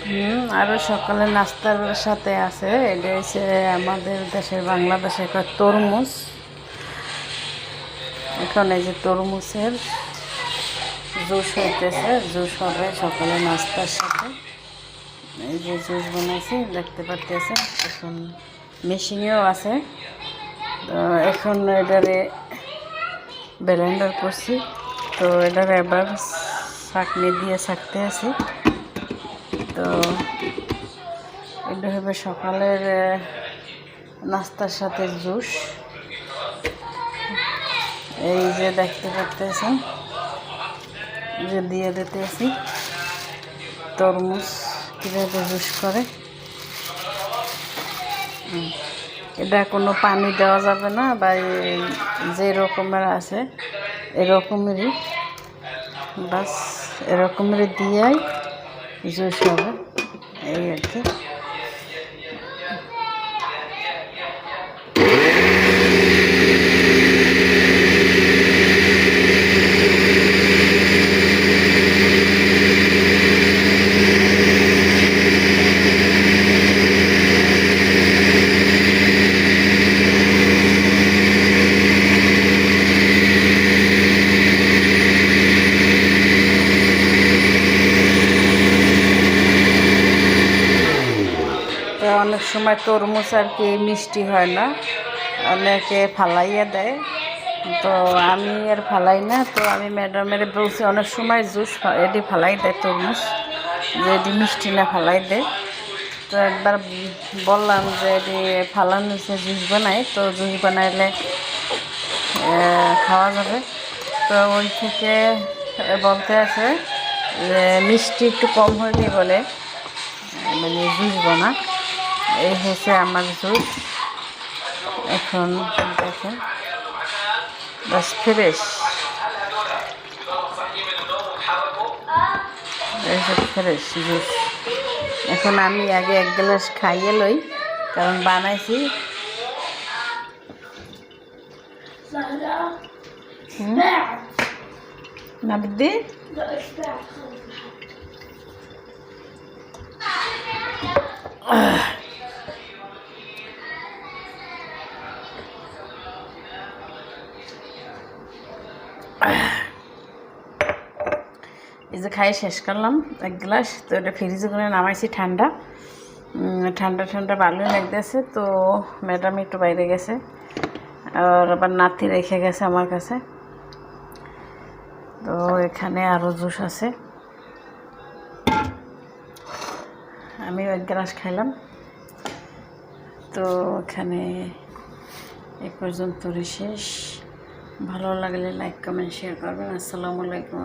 আরও সকালে নাস্তার সাথে আছে, এটা হচ্ছে আমাদের দেশের বাংলাদেশে একটা তরমুজ। এখন এই যে তরমুজের জুস হইতেছে, জুস হবে সকালে নাস্তার সাথে। এই যে জুস বানাইছি দেখতে পারতেছেন। এখন মেশিনেও আছে, তো এখন এটারে ব্লেন্ডার করছি, তো এটারে এবার ছাঁকনি দিয়ে ছাঁকতে আছি। তো এটা হবে সকালের নাস্তার সাথে জুস। এই যে দেখতে পারতেছেন যে দিয়ে দিতেছি তরমুজ কীভাবে জুস করে। এটা কোনো পানি দেওয়া যাবে না, বা যে রকমের আছে এরকমেরই, বাস এরকমেরই দিয়েই জুস হবে, এই আর কি। অনেক সময় তরমুজ আর কি মিষ্টি হয় না, অনেকে ফালাইয়া দেয়, তো আমি আর ফালাই না। তো আমি ম্যাডামের বলছি অনেক সময় জুস এটি ফালাই দেয় তরমুজ, যে এটি মিষ্টি না ফালাই দেয়। তো একবার বললাম যে এটি ফালানো হচ্ছে জুস বানাই, তো জুস বানাইলে খাওয়া যাবে। তো ওই থেকে বলতে আছে যে মিষ্টি একটু কম হইলে বলে মানে জুস বানা। এই হচ্ছে আমার জুস। এখন দেখেন বাস ফ্রেশ, এই ফ্রেশ জুস। এখন আমি আগে এক গ্লাস খাইয়ে লই, কারণ বানাইছি। না বুদ্ধি এই যে খাই শেষ করলাম এক গ্লাস। তো এটা ফ্রিজে করে নামাইছি, ঠান্ডা ঠান্ডা ঠান্ডা ভালোই লাগতেছে। তো ম্যাডাম একটু বাইরে গেছে, আর আবার নাতি রেখে গেছে আমার কাছে। তো এখানে আরও জুস আছে, আমিও এক গ্লাস খাইলাম। তো এখানে এ পর্যন্তই শেষ। ভালো লাগলে লাইক কমেন্ট শেয়ার করবেন। আসসালামু আলাইকুম।